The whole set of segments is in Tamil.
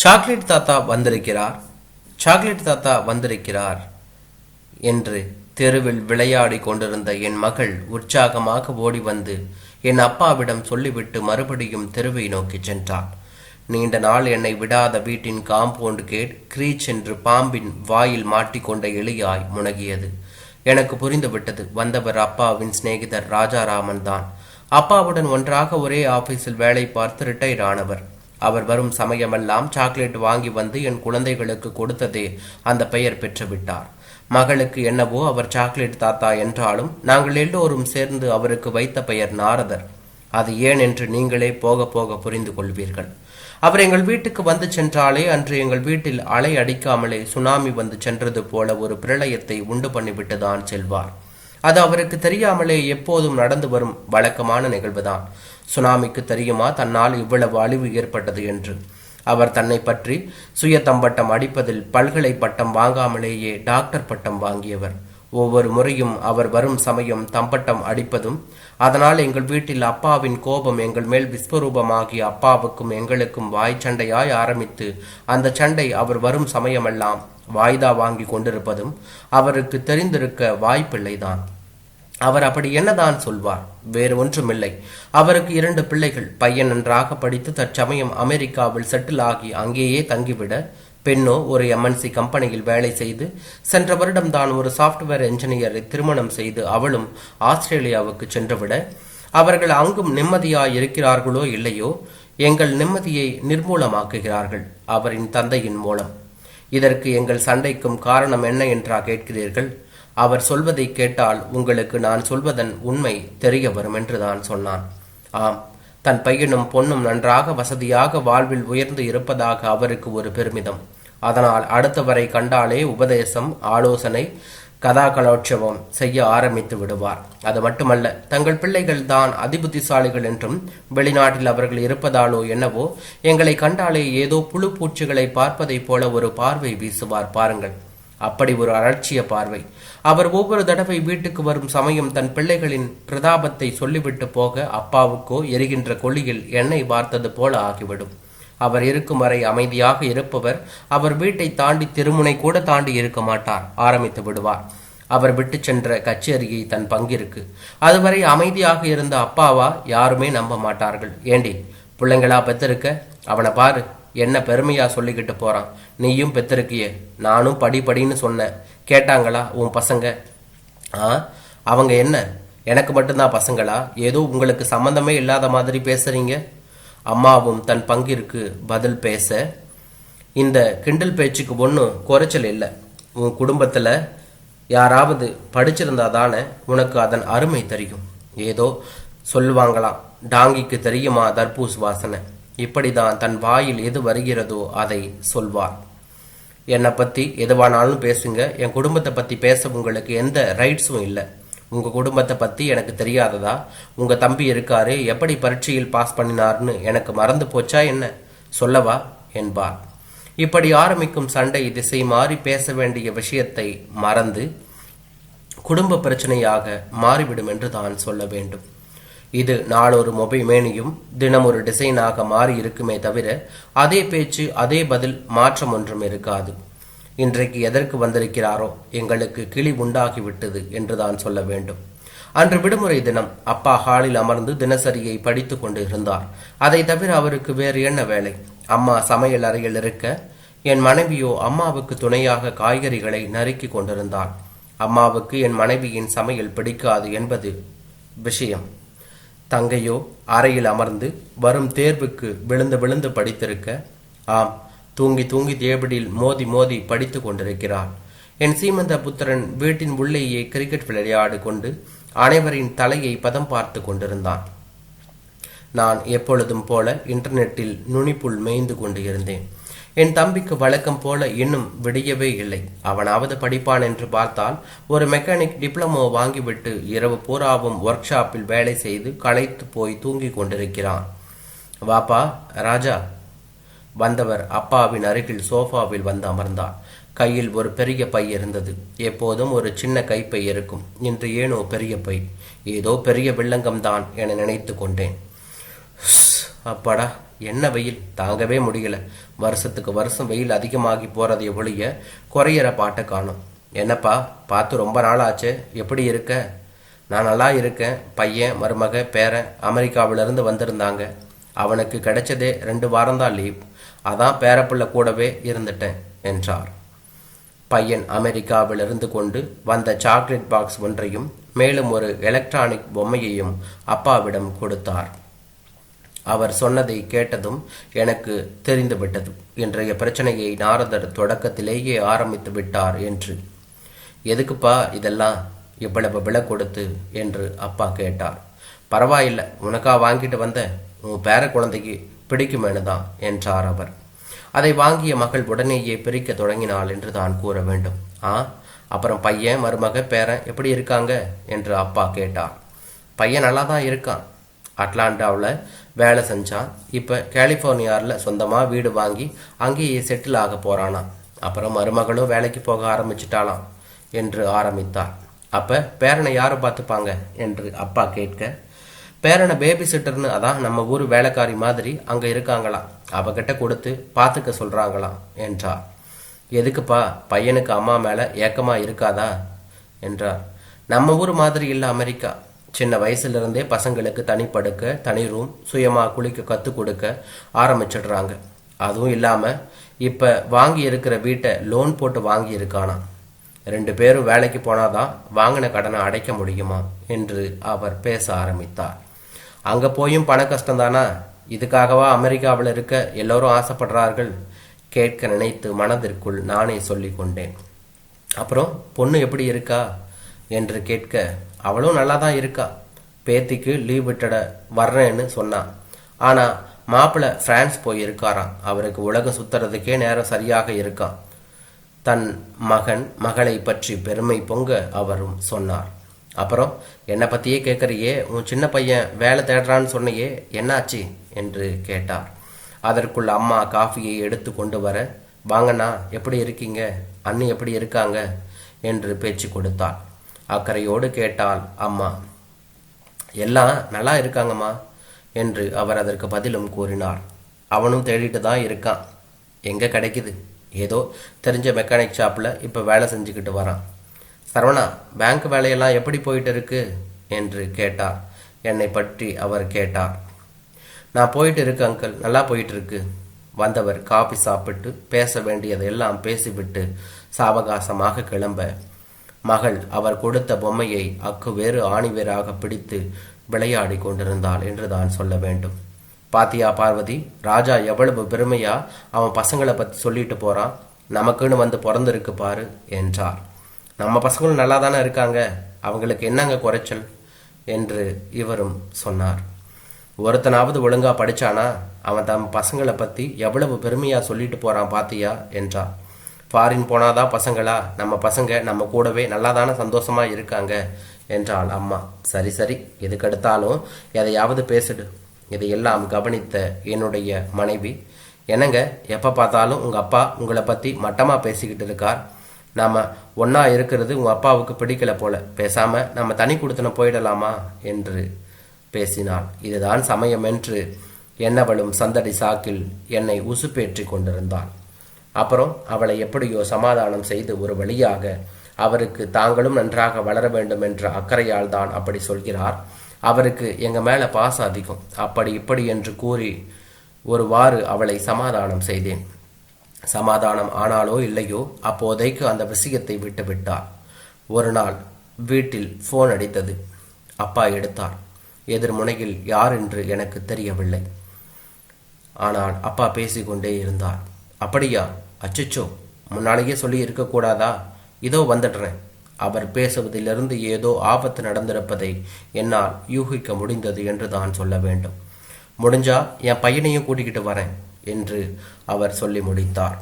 சாக்லேட் தாத்தா வந்திருக்கிறார், சாக்லேட் தாத்தா வந்திருக்கிறார் என்று தெருவில் விளையாடி கொண்டிருந்த என் மகள் உற்சாகமாக ஓடி வந்து என் அப்பாவிடம் சொல்லிவிட்டு மறுபடியும் தெருவை நோக்கி சென்றாள். நீண்ட நாள் என்னை விடாத வீட்டின் காம்பவுண்ட் கேட் கிரீச் என்று பாம்பின் வாயில் மாட்டிக்கொண்ட எலியாய் முனகியது. எனக்கு புரிந்துவிட்டது. வந்தவர் அப்பாவின் சிநேகிதர் ராஜாராமன் தான். அப்பாவுடன் ஒன்றாக ஒரே ஆபீஸில் வேலை பார்த்து ரிட்டையர் ஆனவர். அவர் வரும் சமயமெல்லாம் சாக்லேட் வாங்கி வந்து என் குழந்தைகளுக்கு கொடுத்ததே அந்த பெயர் பெற்றுவிட்டார். மகளுக்கு என்னவோ அவர் சாக்லேட் தாத்தா என்றாலும் நாங்கள் எல்லோரும் சேர்ந்து அவருக்கு வைத்த பெயர் நாரதர். அது ஏன் என்று நீங்களே போக போக புரிந்து கொள்வீர்கள். அவர் எங்கள் வீட்டுக்கு வந்து சென்றாலே அன்று எங்கள் வீட்டில் அலை அடிக்காமலே சுனாமி வந்து சென்றது போல ஒரு பிரளயத்தை உண்டு பண்ணிவிட்டுதான் செல்வார். அது அவருக்கு தெரியாமலே எப்போதும் நடந்து வரும் வழக்கமான நிகழ்வுதான். சுனாமிக்கு தெரியுமா தன்னால் இவ்வளவு அழிவு ஏற்பட்டது என்று? அவர் தன்னை பற்றி சுய தம்பட்டம் அடிப்பதில் பல்கலை பட்டம் வாங்காமலேயே டாக்டர் பட்டம் வாங்கியவர். ஒவ்வொரு முறையும் அவர் வரும் சமயம் தம்பட்டம் அடிப்பதும், அதனால் எங்கள் வீட்டில் அப்பாவின் கோபம் எங்கள் மேல் விஸ்வரூபமாகி அப்பாவுக்கும் எங்களுக்கும் வாய்ச்சண்டையாய் ஆரம்பித்து அந்த சண்டை அவர் வரும் சமயமெல்லாம் வாய்தா வாங்கி கொண்டிருப்பதும் அவருக்கு தெரிந்திருக்க வாய்ப்பில்லைதான். அவர் அப்படி என்னதான் சொல்வார்? வேறு ஒன்றுமில்லை. அவருக்கு 2 பிள்ளைகள். பையன் நன்றாக படித்து தற்சமயம் அமெரிக்காவில் செட்டில் ஆகி அங்கேயே தங்கிவிட, பெண்ணோ ஒரு MNC கம்பெனியில் வேலை செய்து சென்ற வருடம் தான் ஒரு சாப்ட்வேர் என்ஜினியரை திருமணம் செய்து அவளும் ஆஸ்திரேலியாவுக்கு சென்றுவிட, அவர்கள் அங்கும் நிம்மதியாய் இருக்கிறார்களோ இல்லையோ, எங்கள் நிம்மதியை நிர்மூலமாக்குகிறார்கள் அவரின் தந்தையின் மூலம். இதற்கு எங்கள் சண்டைக்கும் காரணம் என்ன என்றா கேட்கிறீர்கள்? அவர் சொல்வதை கேட்டால் உங்களுக்கு நான் சொல்வதன் உண்மை தெரிய வரும் என்றுதான் சொன்னான். ஆம், தன் பையனும் பொண்ணும் நன்றாக வசதியாக வாழ்வில் உயர்ந்து இருப்பதாக அவருக்கு ஒரு பெருமிதம். அதனால் அடுத்தவரை கண்டாலே உபதேசம், ஆலோசனை, கதாகலோட்சவம் செய்ய ஆரம்பித்து விடுவார். அது மட்டுமல்ல, தங்கள் பிள்ளைகள் தான் அதிபுத்திசாலிகள் என்றும் வெளிநாட்டில் அவர்கள் இருப்பதாலோ என்னவோ எங்களை கண்டாலே ஏதோ புழு பூச்சிகளை பார்ப்பதைப் போல ஒரு பார்வை வீசுவார் பாருங்கள். அப்படி ஒரு அலட்சிய பார்வை. அவர் ஒவ்வொரு தடவை வீட்டுக்கு வரும் சமயம் தன் பிள்ளைகளின் பிரதாபத்தை சொல்லிவிட்டு போக அப்பாவுக்கோ எரிகின்ற கொள்ளியில் எண்ணெய் பார்த்தது போல ஆகிவிடும். அவர் இருக்கும் வரை அமைதியாக இருப்பவர் அவர் வீட்டை தாண்டி திருமுனை கூட தாண்டி இருக்க மாட்டார், ஆரம்பித்து விடுவார். அவர் விட்டு சென்ற கச்சேரியை தன் பங்கிற்கு. அதுவரை அமைதியாக இருந்த அப்பாவா யாருமே நம்ப மாட்டார்கள். ஏண்டி பிள்ளைங்களா பெத்திருக்க? அவனை பாரு, என்ன பெருமையா சொல்லிக்கிட்டு போறான். நீயும் பெத்திருக்கிய, நானும் படின்னு சொன்னேன், கேட்டாங்களா உன் பசங்க? அவங்க என்ன எனக்கு மட்டும்தான் பசங்களா? ஏதோ உங்களுக்கு சம்பந்தமே இல்லாத மாதிரி பேசுறீங்க. அம்மாவும் தன் பங்கிற்கு பதில் பேச, இந்த கிண்டல் பேச்சுக்கு ஒன்றும் குறைச்சல் இல்லை. உன் குடும்பத்தில் யாராவது படிச்சிருந்தா தானே உனக்கு அதன் அருமை தெரியும். ஏதோ சொல்லுவாங்களாம், டாங்கிக்கு தெரியுமா தர்பூஸ் வாசனை. இப்படிதான் தன் வாயில் எது வருகிறதோ அதை சொல்வார். என்னை பற்றி எதுவானாலும் பேசுங்க, என் குடும்பத்தை பற்றி பேச உங்களுக்கு எந்த ரைட்ஸும் இல்லை. உங்கள் குடும்பத்தை பற்றி எனக்கு தெரியாததா? உங்கள் தம்பி இருக்காரு, எப்படி பரீட்சையில் பாஸ் பண்ணினார்னு எனக்கு மறந்து போச்சா என்ன? சொல்லவா என்பார். இப்படி ஆரம்பிக்கும் சண்டை திசை மாறி பேச வேண்டிய விஷயத்தை மறந்து குடும்ப பிரச்சனையாக மாறிவிடும் என்று தான் சொல்ல வேண்டும். இது நாளொரு மேனியும் தினம் ஒரு டிசைனாக மாறி இருக்குமே தவிர அதே பேச்சு அதே பதில் மாற்றம் ஒன்றும் இருக்காது. இன்றைக்கு எதற்கு வந்திருக்கிறாரோ எங்களுக்கு கிளி உண்டாகிவிட்டது என்றுதான் சொல்ல வேண்டும். அன்று விடுமுறை தினம். அப்பா ஹாலில் அமர்ந்து தினசரியை படித்து கொண்டு இருந்தார். அதை தவிர அவருக்கு வேறு என்ன வேலை? அம்மா சமையல் அறையில் இருக்க, என் மனைவியோ அம்மாவுக்கு துணையாக காய்கறிகளை நறுக்கி கொண்டிருந்தாள். அம்மாவுக்கு என் மனைவியின் சமையல் பிடிக்காது என்பது விஷயம். தங்கையோ அறையில் அமர்ந்து வரும் தேர்வுக்கு விழுந்து விழுந்து படித்திருக்க, ஆம், தூங்கி தூங்கி தேவடியில் மோதி மோதி படித்து கொண்டிருக்கிறார். என் சீமந்த புத்திரன் வீட்டின் உள்ளேயே கிரிக்கெட் விளையாடு கொண்டு அனைவரின் தலையை பதம் பார்த்து கொண்டிருந்தான். நான் எப்பொழுதும் போல இன்டர்நெட்டில் நுனிப்புள் மேய்ந்து கொண்டு இருந்தேன். என் தம்பிக்கு வழக்கம் போல இன்னும் விடியவே இல்லை. அவனாவது படிப்பான் என்று பார்த்தால் ஒரு மெக்கானிக் டிப்ளமோ வாங்கிவிட்டு இரவு பூராவும் ஒர்க் ஷாப்பில் வேலை செய்து களைத்து போய் தூங்கி கொண்டிருக்கிறான். வாப்பா ராஜா. வந்தவர் அப்பாவின் அருகில் சோஃபாவில் வந்து அமர்ந்தார். கையில் ஒரு பெரிய பை இருந்தது. எப்போதும் ஒரு சின்ன கைப்பை இருக்கும். இன்று ஏனோ பெரிய பை. ஏதோ பெரிய வில்லங்கம்தான் என நினைத்து கொண்டேன். அப்பாடா, என்ன வெயில், தாங்கவே முடியல. வருஷத்துக்கு வருஷம் வெயில் அதிகமாகி போறதை ஒழிய குறையிற பாட்டை காணும். என்னப்பா பார்த்து ரொம்ப நாள் ஆச்சு, எப்படி இருக்க? நான் நல்லா இருக்கேன். பையன், மருமக, பேரன் அமெரிக்காவிலிருந்து வந்திருந்தாங்க. அவனுக்கு கிடைச்சதே 2 வாரம்தான் லீவ். அதான் பேரப்புள்ள கூடவே இருந்துட்டேன் என்றார். பையன் அமெரிக்காவிலிருந்து கொண்டு வந்த சாக்லேட் பாக்ஸ் ஒன்றையும் மேலும் ஒரு எலக்ட்ரானிக் பொம்மையையும் அப்பாவிடம் கொடுத்தார். அவர் சொன்னதை கேட்டதும் எனக்கு தெரிந்துவிட்டது, இன்றைய பிரச்சனையை நாரதர் தொடக்கத்திலேயே ஆரம்பித்து விட்டார் என்று. எதுக்குப்பா இதெல்லாம் இவ்வளவு விலை கொடுத்து என்று அப்பா கேட்டார். பரவாயில்லை, உனக்கா வாங்கிட்டு வந்த, உன் பேர குழந்தைக்கு பிடிக்குமேனு தான் என்றார் அவர். அதை வாங்கிய மகள் உடனேயே பிரிக்க தொடங்கினாள் என்று தான் கூற வேண்டும். அப்புறம் பையன், மருமக, பேரன் எப்படி இருக்காங்க என்று அப்பா கேட்டார். பையன் நல்லா தான் இருக்கான். அட்லாண்டாவில் வேலை செஞ்சான். இப்போ கலிஃபோர்னியாவில் சொந்தமாக வீடு வாங்கி அங்கேயே செட்டில் ஆக போகிறானா. அப்புறம் மருமகளும் வேலைக்கு போக ஆரம்பிச்சிட்டாளாம் என்று ஆரம்பித்தார். அப்போ பேரனை யாரை பார்த்துப்பாங்க என்று அப்பா கேட்க, பேரனை பேபி சிட்டர்னு, அதான் நம்ம ஊர் வேலைக்காரி மாதிரி அங்கே இருக்காங்களாம், அவகிட்ட கொடுத்து பார்த்துக்க சொல்கிறாங்களாம் என்றார். எதுக்குப்பா, பையனுக்கு அம்மா மேலே ஏக்கமாக இருக்காதா என்றார். நம்ம ஊர் மாதிரி இல்லை அமெரிக்கா. சின்ன வயசுலேருந்தே பசங்களுக்கு தனி படுக்க, தனி ரூம், சுயமாக குளிக்க கற்றுக் கொடுக்க ஆரம்பிச்சிடுறாங்க. அதுவும் இல்லாமல் இப்போ வாங்கி இருக்கிற வீட்டை லோன் போட்டு வாங்கி இருக்கானா. 2 பேரும் வேலைக்கு போனாதான் வாங்கின கடனை அடைக்க முடியுமா என்று அவர் பேச ஆரம்பித்தார். அங்கே போயும் பண கஷ்டம்தானா? இதுக்காகவா அமெரிக்காவில் இருக்க எல்லோரும் ஆசைப்படுறார்கள்? கேட்க நினைத்து மனதிற்குள் நானே சொல்லி கொண்டேன். அப்புறம் பொண்ணு எப்படி இருக்கா என்று கேட்க, அவளும் நல்லா தான் இருக்கா. பேத்திக்கு லீவ் விட்டுட வர்றேன்னு சொன்னான். ஆனால் மாப்பிள்ளை பிரான்ஸ் போய் இருக்காராம். அவருக்கு உலகம் சுத்துறதுக்கே நேரம் சரியாக இருக்கான். தன் மகன், மகளை பற்றி பெருமை பொங்க அவரும் சொன்னார். அப்புறம் என்னை பற்றியே கேட்குறியே, உன் சின்ன பையன் வேலை தேடுறான்னு சொன்னையே, என்னாச்சு என்று கேட்டார். அதற்குள் அம்மா காஃபியை எடுத்து கொண்டு வர, வாங்கண்ணா எப்படி இருக்கீங்க, அண்ணி எப்படி இருக்காங்க என்று பேச்சு கொடுத்தாள். அக்கறையோடு கேட்டாள் அம்மா. எல்லாம் நல்லா இருக்காங்கம்மா என்று அவர் அதற்கு பதிலும் கூறினார். அவனும் தேடிட்டு தான் இருக்கான். எங்கே கிடைக்குது? ஏதோ தெரிஞ்ச மெக்கானிக் ஷாப்பில் இப்போ வேலை செஞ்சுக்கிட்டு வரான். சரவணா, பேங்க் வேலையெல்லாம் எப்படி போயிட்டு இருக்கு என்று கேட்டார். என்னை பற்றி அவர் கேட்டார். நான் போயிட்டு இருக்கு அங்கிள், நல்லா போயிட்டு இருக்கு. வந்தவர் காபி சாப்பிட்டு பேச வேண்டியதெல்லாம் பேசிவிட்டு சாவகாசமாக கிளம்ப, மகள் அவர் கொடுத்த பொம்மையை அக்கு வேறு ஆணிவேராக பிடித்து விளையாடி கொண்டிருந்தாள் என்று தான் சொல்ல வேண்டும். பாத்தியா பார்வதி, ராஜா எவ்வளவு பெருமையா அவன் பசங்களை பற்றி சொல்லிட்டு போறான். நமக்குன்னு வந்து பிறந்திருக்கு பாரு என்றார். நம்ம பசங்களும் நல்லா தானே இருக்காங்க, அவங்களுக்கு என்னங்க குறைச்சல் என்று இவரும் சொன்னார். ஒருத்தனாவது ஒழுங்கா படிச்சானா? அவன் தம் பசங்களை பற்றி எவ்வளவு பெருமையா சொல்லிட்டு போறான் பாத்தியா என்றார். ஃபாரின் போனாதான் பசங்களா? நம்ம பசங்க நம்ம கூடவே நல்லா தானே சந்தோஷமா இருக்காங்க என்றாள் அம்மா. சரி சரி, எதுக்கெடுத்தாலும் எதையாவது பேசிடு. இதையெல்லாம் கவனித்த என்னுடைய மனைவி, என்னங்க எப்போ பார்த்தாலும் உங்கள் அப்பா உங்களை பற்றி மட்டமாக பேசிக்கிட்டு இருக்கார். நாம் ஒன்றா இருக்கிறது உங்கள் அப்பாவுக்கு பிடிக்கல போல, பேசாமல் நம்ம தனி கொடுத்தன போயிடலாமா என்று பேசினாள். இதுதான் சமயம் என்று என்னவளும் சந்தடி சாக்கில் என்னை உசுப்பேற்றி கொண்டிருந்தாள். அப்புறம் அவளை எப்படியோ சமாதானம் செய்து ஒரு வழியாக, அவருக்கு தாங்களும் நன்றாக வளர வேண்டும் என்ற அக்கறையால் தான் அப்படி சொல்கிறார். அவருக்கு எங்கள் மேலே பாசம் அதிகம். அப்படி இப்படி என்று கூறி ஒருவாறு அவளை சமாதானம் செய்தேன். சமாதானம் ஆனாலோ இல்லையோ, அப்போதைக்கு அந்த விஷயத்தை விட்டு விட்டார். ஒரு நாள் வீட்டில் ஃபோன் அடித்தது. அப்பா எடுத்தார். எதிர்முனையில் யார் என்று எனக்கு தெரியவில்லை. ஆனால் அப்பா பேசிக்கொண்டே இருந்தார். அப்படியா? அச்சச்சோ, முன்னாலேயே சொல்லி இருக்கக்கூடாதா? இதோ வந்துடுறேன். அவர் பேசுவதிலிருந்து ஏதோ ஆபத்து நடந்திருப்பதை என்னால் யூகிக்க முடிந்தது என்று தான் சொல்ல வேண்டும். முடிஞ்சா என் பையனையும் கூட்டிக்கிட்டு வரேன் என்று அவர் சொல்லி முடித்தார்.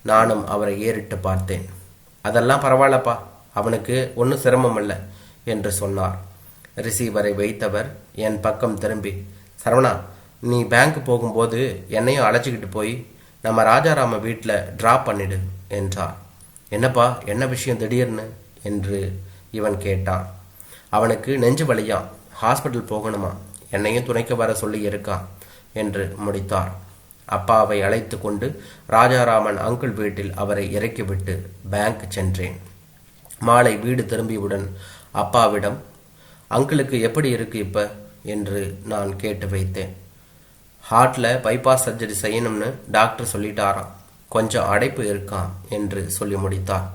நானும் அவரை ஏறிட்டு பார்த்தேன். அதெல்லாம் பரவாயில்லப்பா, அவனுக்கு ஒன்றும் சிரமம் இல்லை என்று சொன்னார். ரிசீவரை வைத்தவர் என் பக்கம் திரும்பி, சரவணா, நீ பேங்க் போகும்போது என்னையும் அழைச்சிக்கிட்டு போய் நம்ம ராஜாராம வீட்டில் ட்ராப் பண்ணிடு என்றார். என்னப்பா, என்ன விஷயம் திடீர்னு என்று இவன் கேட்டான். அவனுக்கு நெஞ்சு வலியாம், ஹாஸ்பிட்டல் போகணுமா, என்னையும் துணைக்க வர சொல்லி இருக்கான். என்று முடித்தார். அப்பாவை அழைத்து கொண்டு ராஜாராமன் அங்கிள் வீட்டில் அவரை இறக்கிவிட்டு பேங்க் சென்றேன். மாலை வீடு திரும்பியவுடன் அப்பாவிடம், அங்கிளுக்கு எப்படி இருக்கு இப்ப என்று நான் கேட்டு வைத்தேன். ஹார்ட்ல பைபாஸ் சர்ஜரி செய்யணும்னு டாக்டர் சொல்லிட்டாராம், கொஞ்சம் அடைப்பு இருக்காம் என்று சொல்லி முடித்தார்.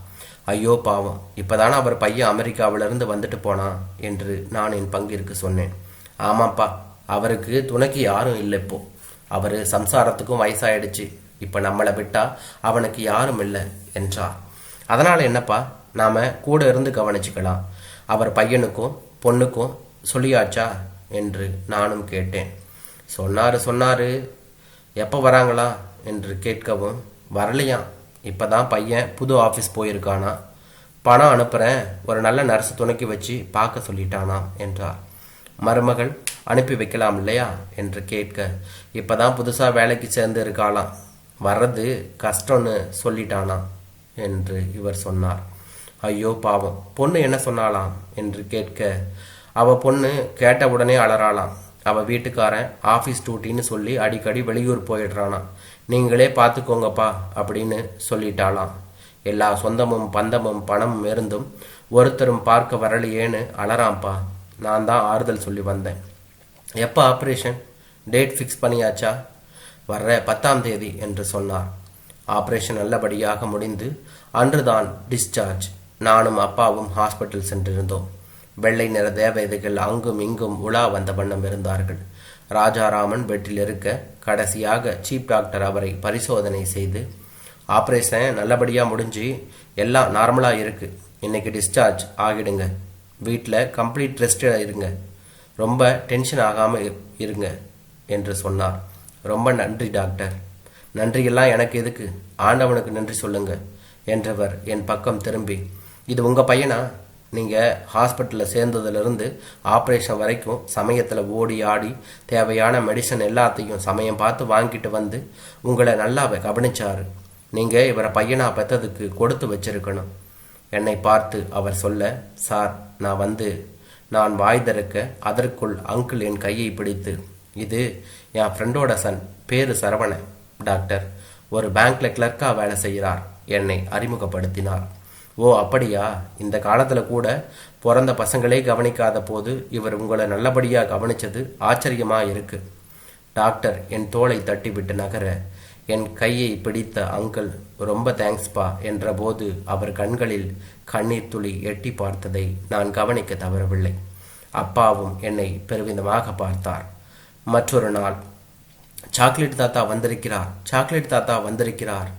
ஐயோ பாவம், இப்பதானே அவர் பையன் அமெரிக்காவிலிருந்து வந்துட்டு போனான் என்று நான் என் பங்கிற்கு சொன்னேன். ஆமாப்பா, அவருக்கு துணைக்கு யாரும் இல்லை, இப்போ அவர் சம்சாரத்துக்கும் வயசாயிடுச்சு, இப்போ நம்மளை விட்டா அவனுக்கு யாரும் இல்லை என்றார். அதனால் என்னப்பா, நாம் கூட இருந்து கவனிச்சுக்கலாம். அவர் பையனுக்கும் பொண்ணுக்கும் சொல்லியாச்சா என்று நானும் கேட்டேன். சொன்னாரு. எப்போ வராங்களா என்று கேட்கவும், வரலையாம், இப்போ தான் பையன் புது ஆஃபீஸ் போயிருக்கானா, பணம் அனுப்புகிறேன், ஒரு நல்ல நர்ஸ் துணைக்கி வச்சு பார்க்க சொல்லிட்டானாம் என்றார். மருமகள் அனுப்பி வைக்கலாம் இல்லையா என்று கேட்க, இப்போ தான் புதுசாக வேலைக்கு சேர்ந்து இருக்காளாம், வர்றது கஷ்டம்னு சொல்லிட்டானாம் என்று இவர் சொன்னார். ஐயோ பாவம், பொண்ணு என்ன சொன்னாலாம் என்று கேட்க, அவ பொண்ணு கேட்ட உடனே அலறாளாம். அவள் வீட்டுக்காரன் ஆஃபீஸ் டியூட்டின்னு சொல்லி அடிக்கடி வெளியூர் போயிடுறானா, நீங்களே பார்த்துக்கோங்கப்பா அப்படின்னு சொல்லிட்டாளாம். எல்லா சொந்தமும் பந்தமும் பணமும் இருந்தும் ஒருத்தரும் பார்க்க வரலையேன்னு அலறாம்ப்பா. நான் தான் ஆறுதல் சொல்லி வந்தேன். எப்போ ஆப்ரேஷன், டேட் ஃபிக்ஸ் பண்ணியாச்சா? வர்ற 10ஆம் தேதி என்று சொன்னார். ஆப்ரேஷன் நல்லபடியாக முடிந்து அன்றுதான் டிஸ்சார்ஜ். நானும் அப்பாவும் ஹாஸ்பிட்டல் சென்றிருந்தோம். வெள்ளை நிற தேவதைகள் அங்கும் இங்கும் உலா வந்த வண்ணம் இருந்தார்கள். ராஜாராமன் பெட்டில் இருக்க கடைசியாக சீப் டாக்டர் அவரை பரிசோதனை செய்து, ஆப்ரேஷன் நல்லபடியாக முடிஞ்சு எல்லாம் நார்மலாக இருக்குது, இன்னைக்கு டிஸ்சார்ஜ் ஆகிடுங்க, வீட்டில் கம்ப்ளீட் ரெஸ்ட் இருங்க, ரொம்ப டென்ஷன் ஆகாமல் இருங்க என்று சொன்னார். ரொம்ப நன்றி டாக்டர். நன்றியெல்லாம் எனக்கு எதுக்கு, ஆண்டவனுக்கு நன்றி சொல்லுங்க என்றவர் என் பக்கம் திரும்பி, இது உங்கள் பையனா? நீங்கள் ஹாஸ்பிட்டலில் சேர்ந்ததுலேருந்து ஆப்ரேஷன் வரைக்கும் சமயத்தில் ஓடி ஆடி தேவையான மெடிசன் எல்லாத்தையும் சமயம் பார்த்து வாங்கிட்டு வந்து உங்களை நல்லா கவனிச்சாரு. நீங்கள் இவரை பையனாக பெற்றதுக்கு கொடுத்து வச்சிருக்கணும். என்னை பார்த்து அவர் சொல்ல, சார் நான் வாய் திறக்க அதற்குள் அங்கிள் என் கையை பிடித்து, இது என் ஃப்ரெண்டோட சன், பேரு சரவணன் டாக்டர், ஒரு பேங்க்ல கிளர்க்காக வேலை செய்கிறார், என்னை அறிமுகப்படுத்தினார். ஓ அப்படியா, இந்த காலத்தில் கூட பிறந்த பசங்களே கவனிக்காத போது இவர் உங்களை நல்லபடியாக கவனிச்சது ஆச்சரியமாக இருக்கு. டாக்டர் என் தோளை தட்டிவிட்டு நகர என் கையை பிடித்த அங்கிள், ரொம்ப தேங்க்ஸ்பா என்ற போது அவர் கண்களில் கண்ணீர் துளி எட்டி பார்த்ததை நான் கவனிக்க தவறவில்லை. அப்பாவும் என்னை பெருமிதமாக பார்த்தார். மற்றொரு நாள், சாக்லேட் தாத்தா வந்திருக்கிறார்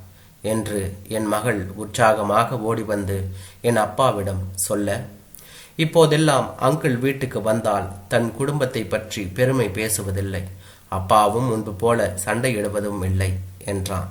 என்று என் மகள் உற்சாகமாக ஓடி வந்து என் அப்பாவிடம் சொல்ல, இப்போதெல்லாம் அங்கிள் வீட்டுக்கு வந்தால் தன் குடும்பத்தை பற்றி பெருமை பேசுவதில்லை, அப்பாவும் முன்பு போல சண்டையிடுவதும் இல்லை என்றான்.